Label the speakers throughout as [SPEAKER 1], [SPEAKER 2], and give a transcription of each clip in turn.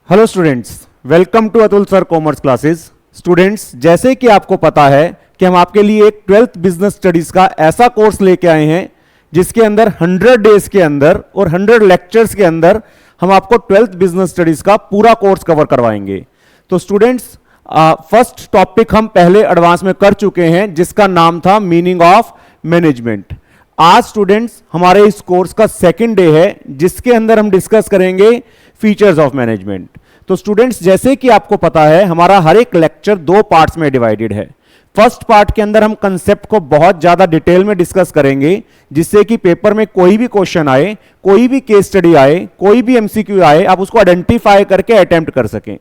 [SPEAKER 1] Hello students, welcome to Atul sir commerce classes. Students, जैसे कि आपको पता है कि हम आपके लिए एक 12th बिजनेस स्टडीज का ऐसा कोर्स लेके आए हैं जिसके अंदर 100 डेज के अंदर और 100 लेक्चर्स के अंदर हम आपको 12th बिजनेस स्टडीज का पूरा कोर्स कवर करवाएंगे। तो स्टूडेंट्स, फर्स्ट टॉपिक हम पहले एडवांस में कर चुके हैं जिसका नाम था मीनिंग ऑफ मैनेजमेंट। आज स्टूडेंट्स हमारे इस कोर्स का सेकंड डे है जिसके अंदर हम डिस्कस करेंगे फीचर्स ऑफ मैनेजमेंट। तो स्टूडेंट्स, जैसे कि आपको पता है हमारा हर एक लेक्चर दो पार्ट्स में डिवाइडेड है। फर्स्ट पार्ट के अंदर हम कंसेप्ट को बहुत ज्यादा डिटेल में डिस्कस करेंगे जिससे कि पेपर में कोई भी क्वेश्चन आए, कोई भी केस स्टडी आए, कोई भी एमसीक्यू आए, आप उसको आइडेंटिफाई करके अटेम्प्ट कर सकें।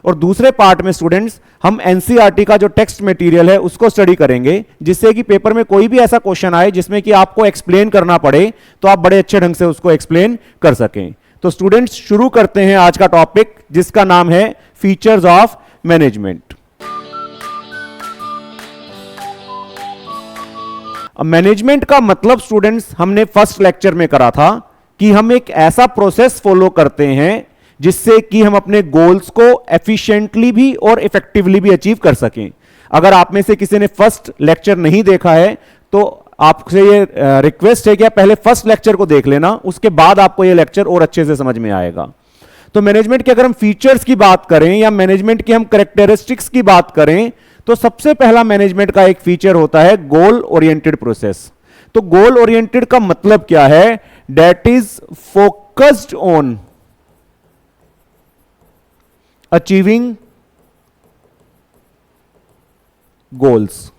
[SPEAKER 1] और दूसरे पार्ट में स्टूडेंट्स हम एनसीईआरटी का जो टेक्स्ट मटेरियल है उसको स्टडी करेंगे जिससे कि पेपर में कोई भी ऐसा क्वेश्चन आए जिसमें कि आपको एक्सप्लेन करना पड़े तो आप बड़े अच्छे ढंग से उसको एक्सप्लेन कर सकें। तो स्टूडेंट्स, शुरू करते हैं आज का टॉपिक जिसका नाम है फीचर्स ऑफ मैनेजमेंट। अब मैनेजमेंट का मतलब स्टूडेंट्स हमने फर्स्ट लेक्चर में करा था कि हम एक ऐसा प्रोसेस फॉलो करते हैं जिससे कि हम अपने गोल्स को एफिशिएंटली भी और इफेक्टिवली भी अचीव कर सकें। अगर आप में से किसी ने फर्स्ट लेक्चर नहीं देखा है तो आपसे ये रिक्वेस्ट है कि आप पहले फर्स्ट लेक्चर को देख लेना, उसके बाद आपको ये लेक्चर और अच्छे से समझ में आएगा। तो मैनेजमेंट के अगर हम फीचर्स की बात करें या मैनेजमेंट की हम कैरेक्टरिस्टिक्स की बात करें तो सबसे पहला मैनेजमेंट का एक फीचर होता है गोल ओरिएंटेड प्रोसेस। तो गोल ओरिएंटेड का मतलब क्या है? That is focused on achieving goals.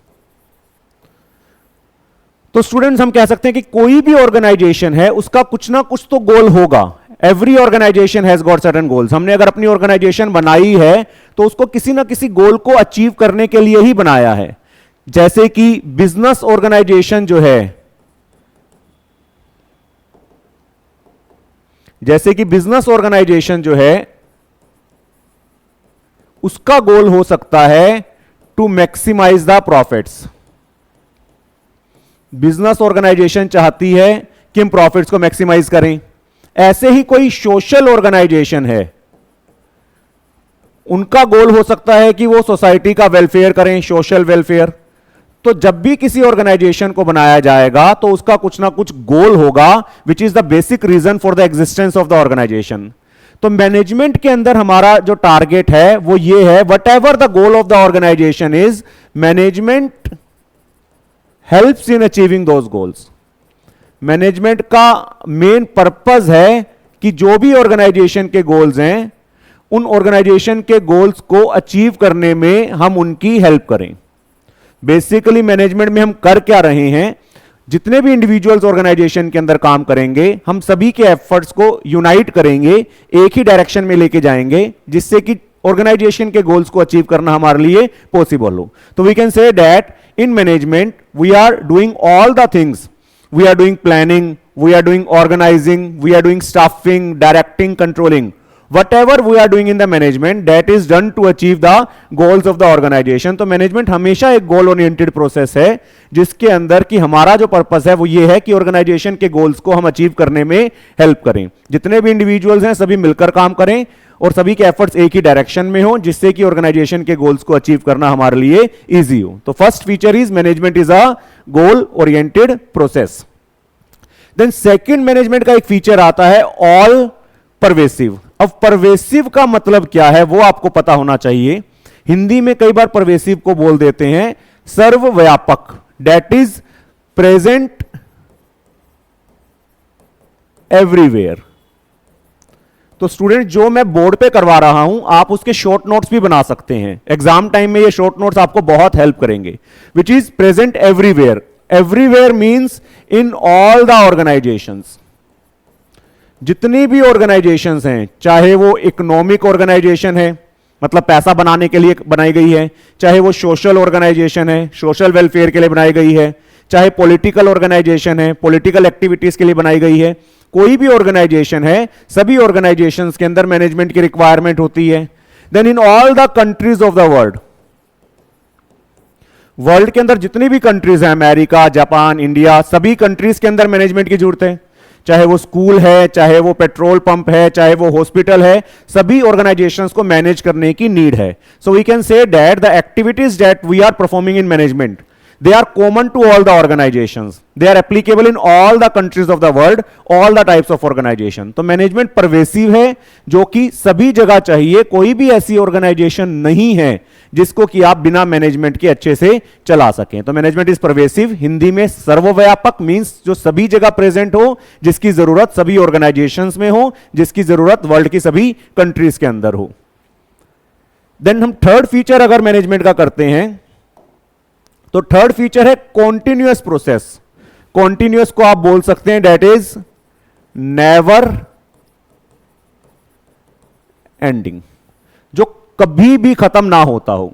[SPEAKER 1] तो स्टूडेंट्स, हम कह सकते हैं कि कोई भी ऑर्गेनाइजेशन है उसका कुछ ना कुछ तो गोल होगा। Every organization has got certain goals. हमने अगर अपनी ऑर्गेनाइजेशन बनाई है तो उसको किसी ना किसी गोल को अचीव करने के लिए ही बनाया है। जैसे कि बिजनेस ऑर्गेनाइजेशन जो है, उसका गोल हो सकता है to maximize the profits. Business organization चाहती है कि हम प्रॉफिट्स को मैक्सिमाइज करें। ऐसे ही कोई सोशल ऑर्गेनाइजेशन है, उनका गोल हो सकता है कि वो सोसाइटी का वेलफेयर करें, सोशल वेलफेयर। तो जब भी किसी ऑर्गेनाइजेशन को बनाया जाएगा तो उसका कुछ ना कुछ गोल होगा which is the basic reason for the existence of the organization. तो मैनेजमेंट के अंदर हमारा जो टारगेट है वो ये है, whatever the goal of the organization is, management helps in achieving those goals. Management का मेन पर्पस है कि जो भी ऑर्गेनाइजेशन के गोल्स हैं उन ऑर्गेनाइजेशन के गोल्स को अचीव करने में हम उनकी हेल्प करें। बेसिकली मैनेजमेंट में हम कर क्या रहे हैं? जितने भी इंडिविजुअल्स ऑर्गेनाइजेशन के अंदर काम करेंगे हम सभी के एफर्ट्स को यूनाइट करेंगे, एक ही डायरेक्शन में लेके जाएंगे जिससे कि ऑर्गेनाइजेशन के गोल्स को अचीव करना हमारे लिए पॉसिबल हो। तो we can say that in management we are doing all the things. We are doing planning, we are doing organizing, we are doing staffing, directing, controlling. Whatever we are doing in the management, that is done to achieve the goals of the organization. तो management हमेशा एक गोल oriented process है जिसके अंदर कि हमारा जो purpose है वो ये है कि ऑर्गेनाइजेशन के गोल्स को हम अचीव करने में हेल्प करें। जितने भी इंडिविजुअल्स हैं सभी मिलकर काम करें और सभी के एफर्ट्स एक ही डायरेक्शन में हो जिससे कि ऑर्गेनाइजेशन के गोल्स को अचीव करना हमारे लिए इजी हो। तो first feature is management is a goal oriented process. Then second management का एक फीचर आता है ऑल परवेसिव। अब परवेसिव का मतलब क्या है वो आपको पता होना चाहिए। हिंदी में कई बार परवेसिव को बोल देते हैं सर्वव्यापक, दैट इज प्रेजेंट एवरीवेयर। तो स्टूडेंट, जो मैं बोर्ड पे करवा रहा हूं आप उसके शॉर्ट नोट्स भी बना सकते हैं। एग्जाम टाइम में ये शॉर्ट नोट्स आपको बहुत हेल्प करेंगे। Which is present everywhere. Everywhere means in all the organisations. जितनी भी ऑर्गेनाइजेशंस हैं, चाहे वो इकोनॉमिक ऑर्गेनाइजेशन है मतलब पैसा बनाने के लिए बनाई गई है, चाहे वो सोशल ऑर्गेनाइजेशन है, सोशल वेलफेयर के लिए बनाई गई है, चाहे पॉलिटिकल ऑर्गेनाइजेशन है, पॉलिटिकल एक्टिविटीज के लिए बनाई गई है, कोई भी ऑर्गेनाइजेशन है, सभी ऑर्गेनाइजेशंस के अंदर मैनेजमेंट की रिक्वायरमेंट होती है। Then in all the countries of the world के अंदर जितनी भी कंट्रीज हैं, अमेरिका, जापान, इंडिया, सभी कंट्रीज के अंदर मैनेजमेंट की जरूरत है। चाहे वो स्कूल है, चाहे वो पेट्रोल पंप है, चाहे वो हॉस्पिटल है, सभी ऑर्गेनाइजेशंस को मैनेज करने की नीड है. So we can say that the activities that we are performing in management, they are common to all the organizations, they are applicable in all the countries of the world, all the types of organization. तो management pervasive है, जो कि सभी जगह चाहिए. कोई भी ऐसी ऑर्गेनाइजेशन नहीं है जिसको कि आप बिना मैनेजमेंट के अच्छे से चला सकें. तो मैनेजमेंट इज परवेसिव, हिंदी में सर्वव्यापक मींस जो सभी जगह प्रेजेंट हो, जिसकी जरूरत सभी ऑर्गेनाइजेशंस में हो, जिसकी जरूरत वर्ल्ड की सभी कंट्रीज के अंदर हो. देन हम थर्ड फीचर अगर मैनेजमेंट का करते हैं, तो थर्ड फीचर है कॉन्टिन्यूअस प्रोसेस. कॉन्टिन्यूअस को आप बोल सकते हैं दैट इज नेवर एंडिंग, जो कभी भी खत्म ना होता हो.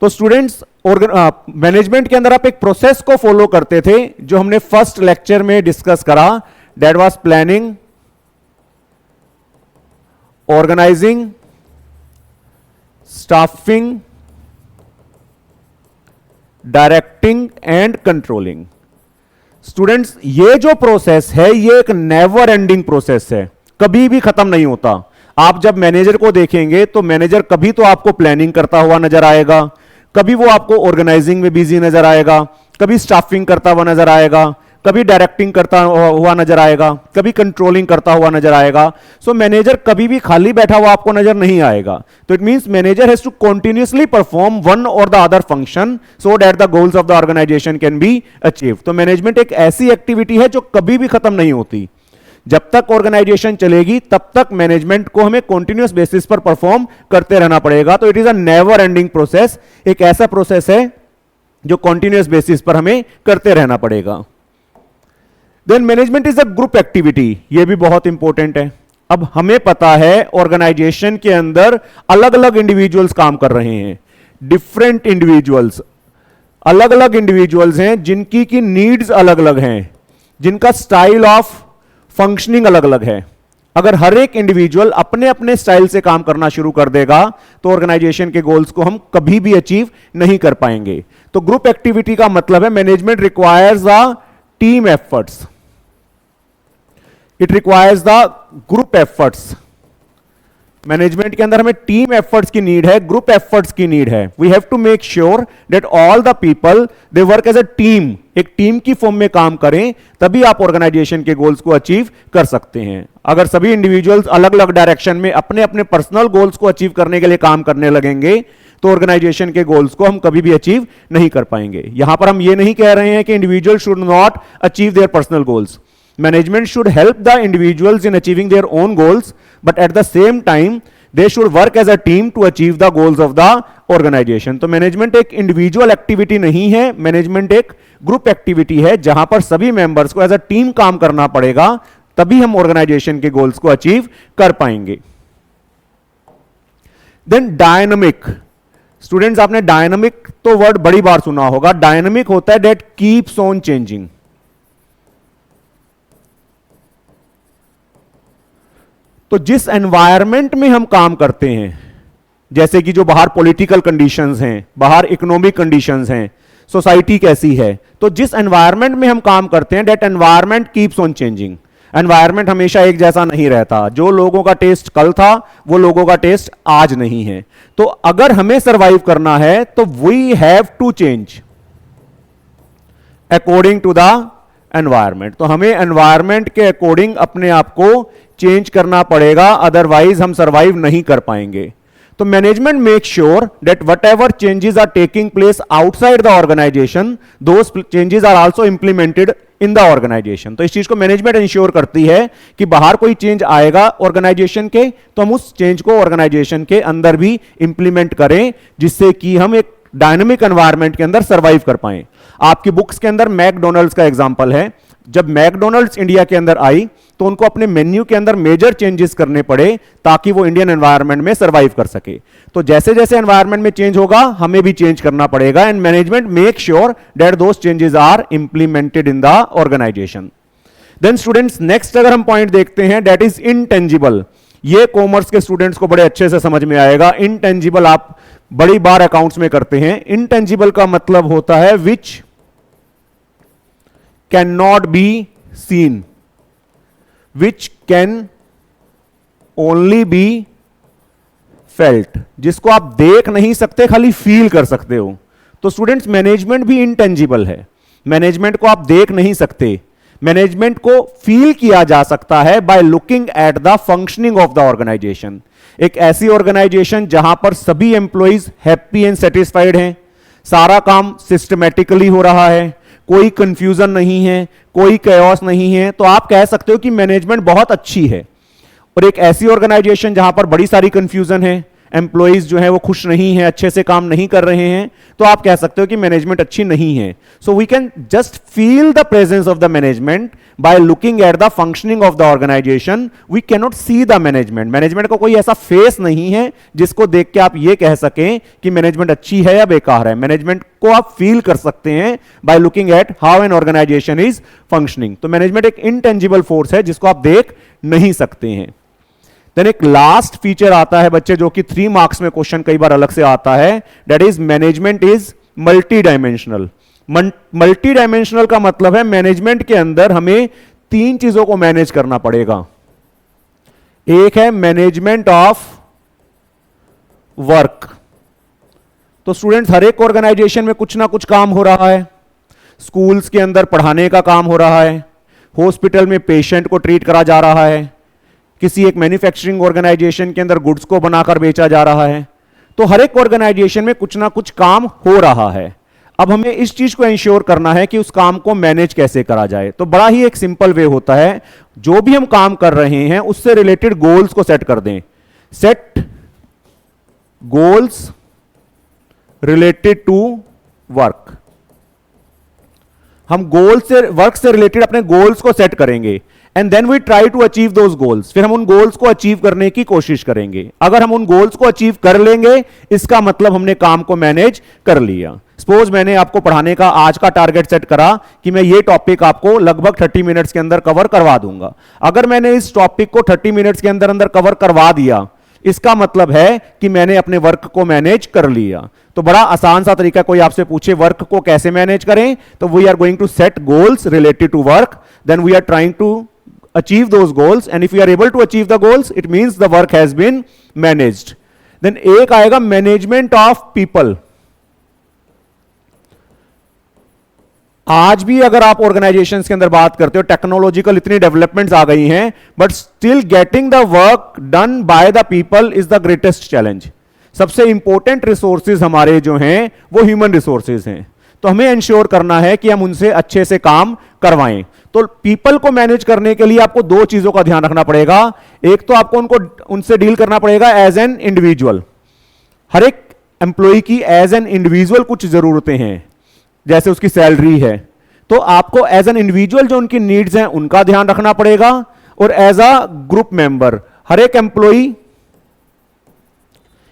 [SPEAKER 1] तो स्टूडेंट्स, मैनेजमेंट के अंदर आप एक प्रोसेस को फॉलो करते थे जो हमने फर्स्ट लेक्चर में डिस्कस करा, that was planning, organizing, staffing, directing and controlling. Students, ये जो प्रोसेस है ये एक नेवर एंडिंग प्रोसेस है, कभी भी खत्म नहीं होता. आप जब मैनेजर को देखेंगे तो मैनेजर कभी तो आपको प्लानिंग करता हुआ नजर आएगा, कभी वो आपको ऑर्गेनाइजिंग में बिजी नजर आएगा, कभी स्टाफिंग करता हुआ नजर आएगा, कभी डायरेक्टिंग करता हुआ नजर आएगा, कभी कंट्रोलिंग करता हुआ नजर आएगा. सो मैनेजर कभी भी खाली बैठा हुआ आपको नजर नहीं आएगा. तो it means manager has to continuously perform one or the other function so that the goals of the organisation can be achieve. तो मैनेजमेंट एक ऐसी एक्टिविटी है जो कभी भी खत्म नहीं होती. जब तक ऑर्गेनाइजेशन चलेगी तब तक मैनेजमेंट को हमें कंटिन्यूअस बेसिस पर परफॉर्म करते रहना पड़ेगा. तो it is a never ending process, एक ऐसा प्रोसेस है जो कंटिन्यूअस बेसिस पर हमें करते रहना पड़ेगा. Then management is a group activity, ये भी बहुत इंपॉर्टेंट है. अब हमें पता है ऑर्गेनाइजेशन के अंदर अलग अलग इंडिविजुअल्स काम कर रहे हैं, डिफरेंट इंडिविजुअल्स, अलग अलग इंडिविजुअल्स हैं जिनकी की नीड्स अलग अलग हैं, जिनका स्टाइल ऑफ फंक्शनिंग अलग अलग है. अगर हर एक इंडिविजुअल अपने अपने स्टाइल से काम करना शुरू कर देगा तो ऑर्गेनाइजेशन के गोल्स को हम कभी भी अचीव नहीं कर पाएंगे. तो ग्रुप एक्टिविटी का मतलब है management requires a team efforts, it requires the group efforts. Management के अंदर हमें टीम एफर्ट्स की नीड है, ग्रुप एफर्ट्स की नीड है. We have to make sure that all the people they work as a team, एक team की form में काम करें, तभी आप ऑर्गेनाइजेशन के गोल्स को अचीव कर सकते हैं. अगर सभी इंडिविजुअल्स अलग अलग डायरेक्शन में अपने अपने पर्सनल गोल्स को अचीव करने के लिए काम करने लगेंगे तो ऑर्गेनाइजेशन के गोल्स को हम कभी भी अचीव नहीं कर पाएंगे. यहां पर हम ये नहीं कह रहे हैं कि individual should not achieve their personal goals. Management should help the individuals in achieving their own goals, but at the same time they should work as a team to achieve the goals of the organization. तो management एक individual activity नहीं है, management एक group activity है जहां पर सभी members को एज अ टीम काम करना पड़ेगा, तभी हम ऑर्गेनाइजेशन के गोल्स को अचीव कर पाएंगे. Then dynamic. स्टूडेंट्स, आपने डायनामिक तो वर्ड बड़ी बार सुना होगा. डायनामिक होता है दैट कीप्स ऑन चेंजिंग. तो जिस एनवायरनमेंट में हम काम करते हैं, जैसे कि जो बाहर पॉलिटिकल कंडीशंस हैं, बाहर इकोनॉमिक कंडीशंस हैं, सोसाइटी कैसी है, तो जिस एनवायरनमेंट में हम काम करते हैं that environment keeps on changing. Environment हमेशा एक जैसा नहीं रहता. जो लोगों का टेस्ट कल था वो लोगों का टेस्ट आज नहीं है. तो अगर हमें सरवाइव करना है तो we have to change according to the environment. तो हमें एनवायरनमेंट के अकॉर्डिंग अपने आप को चेंज करना पड़ेगा, अदरवाइज हम सरवाइव नहीं कर पाएंगे. तो management make sure that whatever changes are taking place outside the organization, those changes are also implemented in the organization. तो इस चीज को मैनेजमेंट इंश्योर करती है कि बाहर कोई चेंज आएगा ऑर्गेनाइजेशन के तो हम उस चेंज को ऑर्गेनाइजेशन के अंदर भी इंप्लीमेंट करें, जिससे कि हम एक डायनामिक एनवायरनमेंट के अंदर सरवाइव कर पाए. आपकी बुक्स के अंदर मैकडोनल्ड्स का एग्जांपल है. जब मैकडोनल्ड्स इंडिया के अंदर आई तो उनको अपने मेन्यू के अंदर मेजर चेंजेस करने पड़े ताकि वो इंडियन एनवायरनमेंट में सरवाइव कर सके. तो जैसे जैसे एनवायरनमेंट में चेंज होगा हमें भी चेंज करना पड़ेगा, and management make sure that those changes are implemented in the organization. Then students, next अगर हम पॉइंट देखते हैं दैट इज इनटेंजिबल. ये कॉमर्स के स्टूडेंट्स को बड़े अच्छे से समझ में आएगा. इनटेंजिबल आप बड़ी बार अकाउंट्स में करते हैं. इनटेंजिबल का मतलब होता है which can not be scene. Which can only be felt, जिसको आप देख नहीं सकते, खाली फील कर सकते हो। तो स्टूडेंट्स, मैनेजमेंट भी इनटेंजिबल है। मैनेजमेंट को आप देख नहीं सकते, मैनेजमेंट को फील किया जा सकता है by looking at the functioning of the organization. एक ऐसी ऑर्गेनाइजेशन जहां पर सभी एम्प्लॉइज हैप्पी एंड सेटिस्फाइड हैं, सारा काम सिस्टमैटिकली हो रहा है, कोई कंफ्यूजन नहीं है, कोई कैओस नहीं है, तो आप कह सकते हो कि मैनेजमेंट बहुत अच्छी है। और एक ऐसी ऑर्गेनाइजेशन जहां पर बड़ी सारी कंफ्यूजन है, एम्प्लॉइज जो है वो खुश नहीं है, अच्छे से काम नहीं कर रहे हैं, तो आप कह सकते हो कि मैनेजमेंट अच्छी नहीं है। So we can just feel the presence of the management by looking at the functioning of the organization. We can not see the management. Management का कोई ऐसा फेस नहीं है जिसको देख के आप ये कह सकें कि मैनेजमेंट अच्छी है या बेकार है। मैनेजमेंट को आप फील कर सकते हैं by looking at how an organization is functioning. तो मैनेजमेंट एक इनटेंजिबल फोर्स है जिसको आप देख नहीं सकते हैं। देन एक लास्ट फीचर आता है बच्चे, जो कि 3 मार्क्स में क्वेश्चन कई बार अलग से आता है, that is management is multi dimensional. Multi dimensional का मतलब है मैनेजमेंट के अंदर हमें 3 चीजों को मैनेज करना पड़ेगा। एक है मैनेजमेंट ऑफ वर्क। तो स्टूडेंट्स, हर एक ऑर्गेनाइजेशन में कुछ ना कुछ काम हो रहा है। स्कूल्स के अंदर पढ़ाने का काम हो रहा है, हॉस्पिटल में पेशेंट को ट्रीट करा जा रहा है, किसी एक मैन्युफैक्चरिंग ऑर्गेनाइजेशन के अंदर गुड्स को बनाकर बेचा जा रहा है। तो हर एक ऑर्गेनाइजेशन में कुछ ना कुछ काम हो रहा है। अब हमें इस चीज को इंश्योर करना है कि उस काम को मैनेज कैसे करा जाए। तो बड़ा ही एक सिंपल वे होता है, जो भी हम काम कर रहे हैं उससे रिलेटेड गोल्स को सेट कर दें। Set goals related to work. हम गोल से, वर्क से रिलेटेड अपने गोल्स को सेट करेंगे and then we try to achieve those goals. फिर हम उन गोल्स को अचीव करने की कोशिश करेंगे। अगर हम उन गोल्स को अचीव कर लेंगे, इसका मतलब हमने काम को मैनेज कर लिया। सपोज मैंने आपको पढ़ाने का आज का टारगेट सेट करा कि मैं ये टॉपिक आपको लगभग 30 मिनट्स के अंदर कवर करवा दूंगा। अगर मैंने इस टॉपिक को 30 मिनट्स के अंदर अंदर कवर करवा दिया, इसका मतलब है कि मैंने अपने वर्क को मैनेज कर लिया। तो बड़ा आसान सा तरीका, कोई आपसे पूछे वर्क को कैसे मैनेज करें, तो we are going to set goals related to work, then we are trying to achieve those goals, and if we are able to achieve the goals, it means the work has been managed. Then एक आएगा management of people। आज भी अगर आप organisations के अंदर बात करते हो, टेक्नोलॉजिकल इतनी डेवलपमेंट्स आ गई हैं, but still getting the work done by the people is the greatest challenge. सबसे इंपॉर्टेंट रिसोर्सेज हमारे जो हैं वो ह्यूमन रिसोर्सेज हैं। तो हमें इंश्योर करना है कि हम उनसे अच्छे से काम करवाएं। तो पीपल को मैनेज करने के लिए आपको 2 चीजों का ध्यान रखना पड़ेगा। एक तो आपको उनसे डील करना पड़ेगा एज एन इंडिविजुअल। हर एक एम्प्लॉय की एज एन इंडिविजुअल कुछ जरूरतें हैं, जैसे उसकी सैलरी है, तो आपको एज एन इंडिविजुअल जो उनकी नीड्स हैं उनका ध्यान रखना पड़ेगा। और एज अ ग्रुप मेंबर, हर एक एम्प्लॉय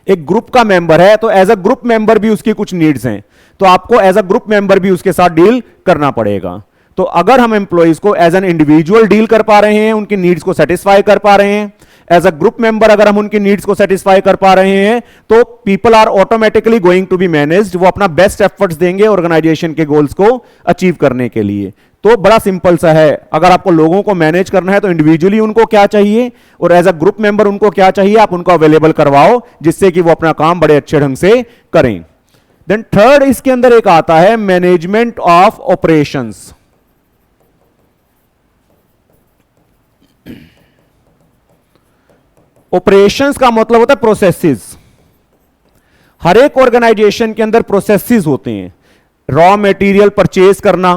[SPEAKER 1] एक ग्रुप का मेंबर है, तो एज अ ग्रुप मेंबर भी उसकी कुछ नीड्स हैं, तो आपको एज अ ग्रुप मेंबर भी उसके साथ डील करना पड़ेगा। तो अगर हम एम्प्लॉइज को एज एन इंडिविजुअल डील कर पा रहे हैं, उनकी नीड्स को सेटिस्फाई कर पा रहे हैं, एज अ ग्रुप मेंबर अगर हम उनकी नीड्स को सेटिस्फाई कर पा रहे हैं, तो people are automatically going to be managed. वो अपना बेस्ट एफर्ट्स देंगे ऑर्गेनाइजेशन के गोल्स को अचीव करने के लिए। तो बड़ा सिंपल सा है, अगर आपको लोगों को मैनेज करना है तो इंडिविजुअली उनको क्या चाहिए और एज अ ग्रुप मेंबर उनको क्या चाहिए, आप उनको अवेलेबल करवाओ, जिससे कि वो अपना काम बड़े अच्छे ढंग से करें। देन थर्ड, इसके अंदर एक आता है मैनेजमेंट ऑफ ऑपरेशंस। ऑपरेशंस का मतलब होता है प्रोसेसेस। हर एक ऑर्गेनाइजेशन के अंदर प्रोसेसेस होते हैं। रॉ मटेरियल परचेज करना,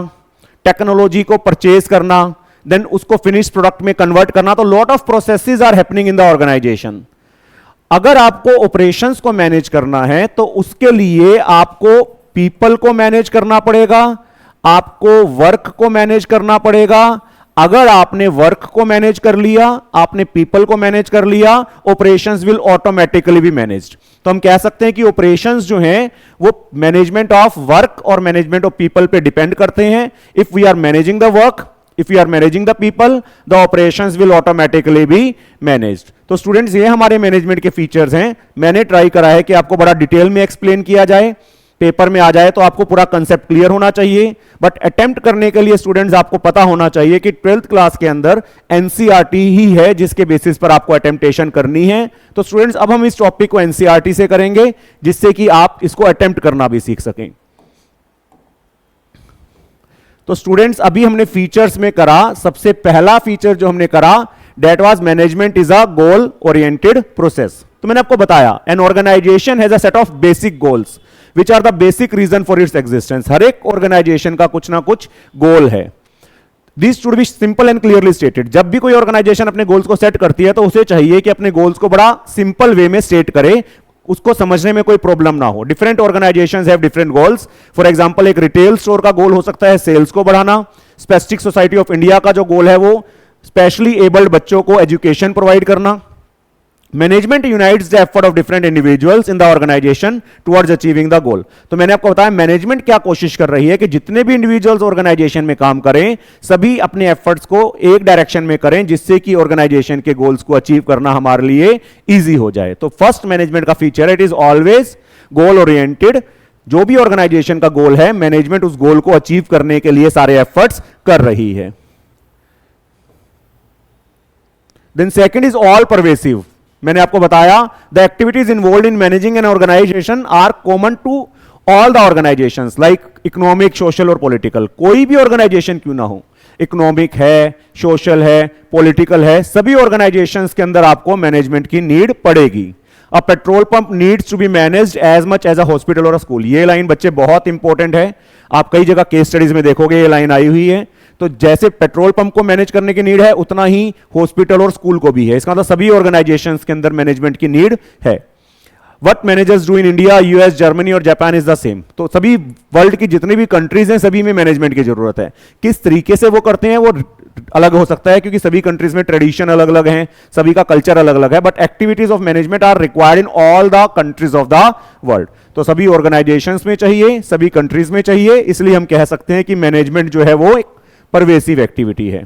[SPEAKER 1] टेक्नोलॉजी को परचेज करना, देन उसको फिनिश प्रोडक्ट में कन्वर्ट करना। तो lot of processes are happening in the organization. अगर आपको ऑपरेशंस को मैनेज करना है तो उसके लिए आपको पीपल को मैनेज करना पड़ेगा, आपको वर्क को मैनेज करना पड़ेगा। अगर आपने वर्क को मैनेज कर लिया, आपने पीपल को मैनेज कर लिया, operations will automatically be managed. तो हम कह सकते हैं कि ऑपरेशंस जो हैं वो मैनेजमेंट ऑफ वर्क और मैनेजमेंट ऑफ पीपल पे डिपेंड करते हैं। If we are managing the work, if we are managing the people, the operations will automatically be managed. तो स्टूडेंट्स, ये हमारे मैनेजमेंट के फीचर्स हैं। मैंने ट्राई करा है कि आपको बड़ा डिटेल में एक्सप्लेन किया जाए। पेपर में आ जाए तो आपको पूरा कंसेप्ट क्लियर होना चाहिए, बट अटेम्प्ट करने के लिए स्टूडेंट्स आपको पता होना चाहिए कि 12th क्लास के अंदर एनसीईआरटी ही है जिसके बेसिस पर आपको अटेम्प्टेशन करनी है। तो स्टूडेंट्स अब हम इस टॉपिक को एनसीईआरटी से करेंगे जिससे कि आप इसको अटेम्प्ट करना भी सीख सकें। तो स्टूडेंट्स अभी हमने फीचर्स में करा, सबसे पहला फीचर जो हमने करा that was management is a goal oriented process. तो मैंने आपको बताया an organisation has a set of basic goals which are the basic reason for its existence. हर एक ऑर्गेनाइजेशन का कुछ ना कुछ गोल है। This should be simple and clearly stated. जब भी कोई ऑर्गेनाइजेशन अपने गोल्स को सेट करती है तो उसे चाहिए कि अपने गोल्स को बड़ा सिंपल वे में स्टेट करे, उसको समझने में कोई प्रॉब्लम ना हो। Different organisations have different goals. For example एक रिटेल स्टोर का गोल हो सकता है सेल्स को बढ़ाना। स्पेसिफिक सोसाइटी ऑफ इंडिया का जो गोल है वो स्पेशली एबल्ड बच्चों को एजुकेशन प्रोवाइड करना। Management unites the effort of different individuals in the organization towards achieving the goal. तो मैंने आपको बताया मैनेजमेंट क्या कोशिश कर रही है कि जितने भी इंडिविजुअल्स ऑर्गेनाइजेशन में काम करें सभी अपने एफर्ट्स को एक डायरेक्शन में करें जिससे कि ऑर्गेनाइजेशन के गोल्स को अचीव करना हमारे लिए इजी हो जाए। तो फर्स्ट मैनेजमेंट का feature it is always goal oriented. जो भी ऑर्गेनाइजेशन का गोल है मैनेजमेंट उस गोल को अचीव करने के लिए सारे एफर्ट्स कर रही है। Then second is all pervasive. मैंने आपको बताया the activities involve in managing an organization are common to all the organizations like economic, social और पॉलिटिकल। कोई भी ऑर्गेनाइजेशन क्यों ना हो, इकोनॉमिक है, सोशल है, पॉलिटिकल है, सभी ऑर्गेनाइजेशंस के अंदर आपको मैनेजमेंट की नीड पड़ेगी। A petrol pump needs to be managed as much as a hospital or a school. ये लाइन बच्चे बहुत इंपॉर्टेंट है, आप कई जगह केस स्टडीज में देखोगे ये लाइन आई हुई है। तो जैसे पेट्रोल पंप को मैनेज करने की नीड है उतना ही हॉस्पिटल और स्कूल को भी है। इसका मतलब सभी ऑर्गेनाइजेशंस के अंदर मैनेजमेंट की नीड है। What managers do in India, US, Germany और जापान इज द सेम। तो सभी वर्ल्ड की जितनी भी कंट्रीज हैं सभी में मैनेजमेंट की जरूरत है। किस तरीके से वो करते हैं वो अलग हो सकता है क्योंकि सभी कंट्रीज में ट्रेडिशन अलग अलग हैं, सभी का कल्चर अलग अलग है, but activities of management are required in all the countries of the world. तो सभी ऑर्गेनाइजेशंस में चाहिए, सभी कंट्रीज में चाहिए, इसलिए हम कह सकते हैं कि मैनेजमेंट जो है वो एक परवेसिव एक्टिविटी है।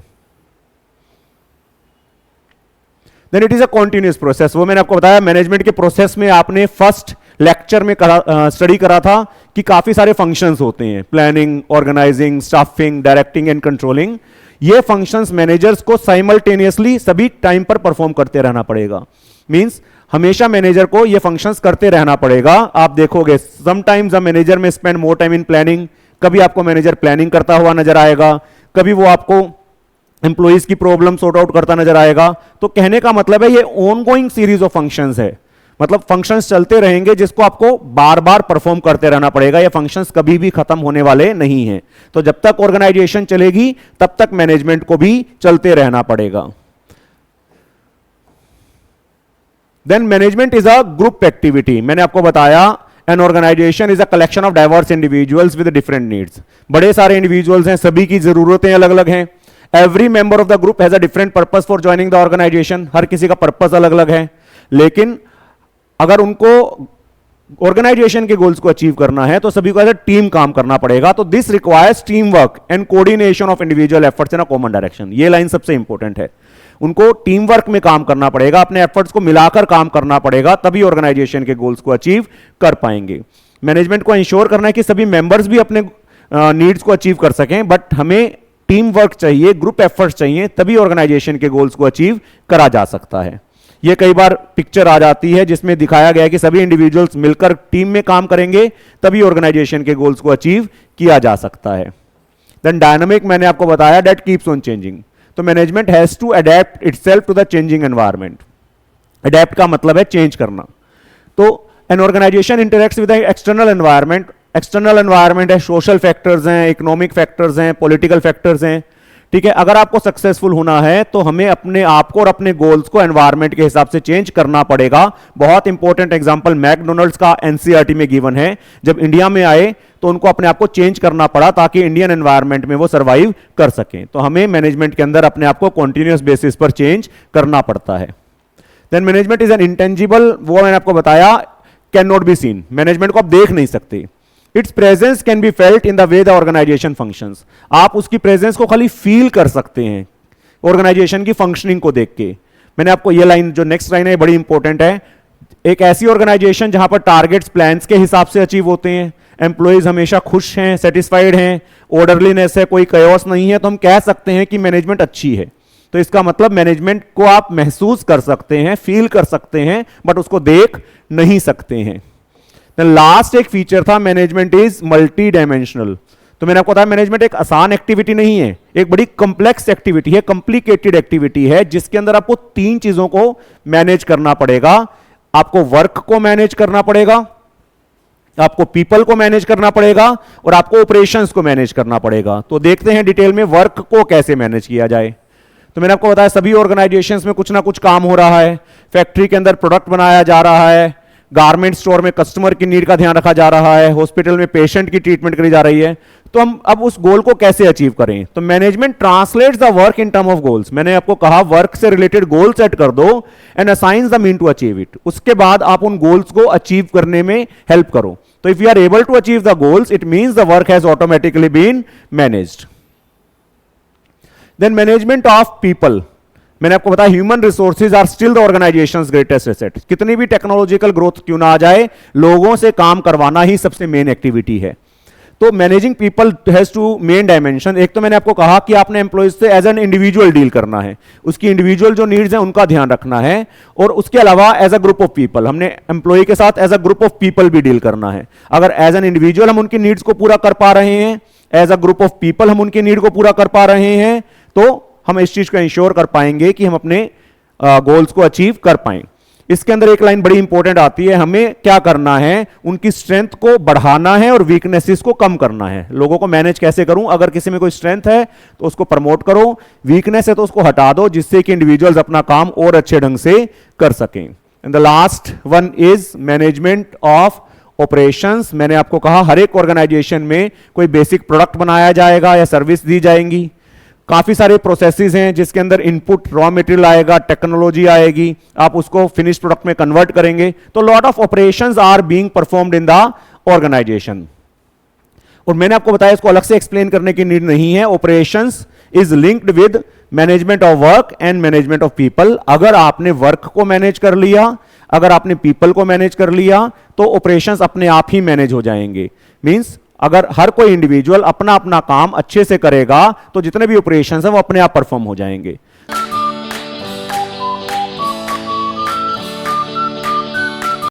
[SPEAKER 1] Then it is a continuous process. वो मैंने आपको बताया मैनेजमेंट के प्रोसेस में आपने फर्स्ट लेक्चर में स्टडी करा था कि काफी सारे फंक्शंस होते हैं, planning, organizing, staffing, directing and controlling. ये फंक्शंस मैनेजर्स को साइमल्टेनियसली सभी टाइम पर परफॉर्म करते रहना पड़ेगा। मींस हमेशा मैनेजर को ये फंक्शंस करते रहना पड़ेगा। आप देखोगे समटाइम्स अ मैनेजर में spend more time in planning. कभी आपको मैनेजर प्लानिंग करता हुआ नजर आएगा, कभी वो आपको एम्प्लॉइज की प्रॉब्लम सॉर्ट आउट करता नजर आएगा। तो कहने का मतलब है ये ऑनगोइंग सीरीज ऑफ फंक्शंस है, मतलब फंक्शंस चलते रहेंगे जिसको आपको बार बार परफॉर्म करते रहना पड़ेगा। ये फंक्शंस कभी भी खत्म होने वाले नहीं हैं। तो जब तक ऑर्गेनाइजेशन चलेगी तब तक मैनेजमेंट को भी चलते रहना पड़ेगा। Then management is a group activity. मैंने आपको बताया an organization is a collection of diverse individuals with different needs. बड़े सारे इंडिविजुअल्स हैं, सभी की जरूरतें अलग अलग हैं। Every member of the group has a different purpose for joining the organisation. हर किसी का पर्पस अलग अलग है, लेकिन अगर उनको ऑर्गेनाइजेशन के गोल्स को अचीव करना है तो सभी को एज अ टीम काम करना पड़ेगा। तो this requires team work and coordination of individual efforts in a common direction. ये लाइन सबसे इंपॉर्टेंट है। उनको टीम वर्क में काम करना पड़ेगा, अपने एफर्ट्स को मिलाकर काम करना पड़ेगा, तभी ऑर्गेनाइजेशन के गोल्स को अचीव कर पाएंगे। मैनेजमेंट को इंश्योर करना है कि सभी मेंबर्स भी अपने नीड्स को अचीव कर सकें, बट हमें टीम वर्क चाहिए, ग्रुप एफर्ट्स चाहिए, तभी ऑर्गेनाइजेशन के गोल्स को अचीव करा जा सकता है। ये कई बार पिक्चर आ जाती है जिसमें दिखाया गया है कि सभी इंडिविजुअल्स मिलकर टीम में काम करेंगे तभी ऑर्गेनाइजेशन के गोल्स को अचीव किया जा सकता है। देन डायनामिक, मैंने आपको बताया दैट कीप्स ऑन चेंजिंग। तो management has to adapt itself to the changing environment. Adapt का मतलब है चेंज करना। तो an organization interacts with the external environment. External environment है, सोशल फैक्टर्स हैं, इकोनॉमिक फैक्टर्स हैं, पॉलिटिकल फैक्टर्स हैं। ठीक है, अगर आपको सक्सेसफुल होना है तो हमें अपने आप को और अपने गोल्स को एनवायरनमेंट के हिसाब से चेंज करना पड़ेगा। बहुत इंपॉर्टेंट एग्जांपल मैकडोनल्ड्स का एनसीईआरटी में गिवन है। जब इंडिया में आए तो उनको अपने आप को चेंज करना पड़ा ताकि इंडियन एनवायरनमेंट में वो सर्वाइव कर सकें। तो हमें मैनेजमेंट के अंदर अपने आप को कॉन्टिन्यूअस बेसिस पर चेंज करना पड़ता है। Then management is an intangible, वो मैंने आपको बताया, can not be seen. Management को आप देख नहीं सकते। Its presence can be felt in the way the organization functions. आप उसकी प्रेजेंस को खाली फील कर सकते हैं ऑर्गेनाइजेशन की फंक्शनिंग को देख के। मैंने आपको ये लाइन, जो नेक्स्ट लाइन है, बड़ी इंपॉर्टेंट है। एक ऐसी ऑर्गेनाइजेशन जहां पर टारगेट्स प्लान्स के हिसाब से अचीव होते हैं, एम्प्लॉइज हमेशा खुश हैं, सेटिस्फाइड हैं, ऑर्डरलीनेस है, कोई कयोस नहीं है, तो हम कह सकते हैं कि मैनेजमेंट अच्छी है। तो इसका मतलब मैनेजमेंट को आप महसूस कर सकते हैं, फील कर सकते हैं, बट उसको देख नहीं सकते हैं। लास्ट एक फीचर था मैनेजमेंट इज मल्टी डायमेंशनल। तो मैंने आपको बताया मैनेजमेंट एक आसान एक्टिविटी नहीं है, एक बड़ी कॉम्प्लेक्स एक्टिविटी है, कॉम्प्लिकेटेड एक्टिविटी है, जिसके अंदर आपको 3 चीजों को मैनेज करना पड़ेगा। आपको वर्क को मैनेज करना पड़ेगा, आपको पीपल को मैनेज करना पड़ेगा, और आपको ऑपरेशंस को मैनेज करना पड़ेगा। तो देखते हैं डिटेल में वर्क को कैसे मैनेज किया जाए। तो मैंने आपको बताया सभी ऑर्गेनाइजेशंस में कुछ ना कुछ काम हो रहा है। फैक्ट्री के अंदर प्रोडक्ट बनाया जा रहा है, गारमेंट स्टोर में कस्टमर की नीड का ध्यान रखा जा रहा है, हॉस्पिटल में पेशेंट की ट्रीटमेंट करी जा रही है। तो हम अब उस गोल को कैसे अचीव करें? तो management translates the work in term of goals. मैंने आपको कहा वर्क से रिलेटेड गोल सेट कर दो and assigns the mean to achieve it. उसके बाद आप उन गोल्स को अचीव करने में हेल्प करो। तो if you are able to achieve the goals, it means the work has automatically been managed. Then management of people. मैंने आपको बताया human resources are still the organization's greatest asset. कितनी भी टेक्नोलॉजिकल ग्रोथ क्यों ना आ जाए, लोगों से काम करवाना ही सबसे मेन एक्टिविटी है। तो managing people has two main dimension. एक तो मैंने आपको कहा कि आपने एम्प्लॉइज से एज एन इंडिविजुअल डील करना है, उसकी इंडिविजुअल जो नीड्स हैं उनका ध्यान रखना है, और उसके अलावा as a group of people हमने एम्प्लॉय के साथ as a group of people भी डील करना है। अगर एज एन इंडिविजुअल हम उनकी नीड्स को पूरा कर पा रहे हैं, as a group of people हम उनकी नीड को पूरा कर पा रहे हैं, तो हम इस चीज को इंश्योर कर पाएंगे कि हम अपने गोल्स को अचीव कर पाएं। इसके अंदर एक लाइन बड़ी इंपॉर्टेंट आती है, हमें क्या करना है, उनकी स्ट्रेंथ को बढ़ाना है और वीकनेसेस को कम करना है। लोगों को मैनेज कैसे करूं? अगर किसी में कोई स्ट्रेंथ है तो उसको प्रमोट करो, वीकनेस है तो उसको हटा दो, जिससे कि इंडिविजुअल्स अपना काम और अच्छे ढंग से कर सकें। And the last one is management of operations. मैंने आपको कहा हर एक ऑर्गेनाइजेशन में कोई बेसिक प्रोडक्ट बनाया जाएगा या सर्विस दी जाएंगी, काफी सारे प्रोसेसेस हैं जिसके अंदर इनपुट रॉ मटेरियल आएगा, टेक्नोलॉजी आएगी, आप उसको फिनिश प्रोडक्ट में कन्वर्ट करेंगे। तो lot of operations are being performed in the organization. और मैंने आपको बताया इसको अलग से एक्सप्लेन करने की नीड नहीं है। Operations is linked with management of work and management of people. अगर आपने वर्क को मैनेज कर लिया, अगर आपने पीपल को मैनेज कर लिया, तो ऑपरेशंस अपने आप ही मैनेज हो जाएंगे। मींस अगर हर कोई इंडिविजुअल अपना अपना काम अच्छे से करेगा तो जितने भी ऑपरेशंस हैं वो अपने आप परफॉर्म हो जाएंगे।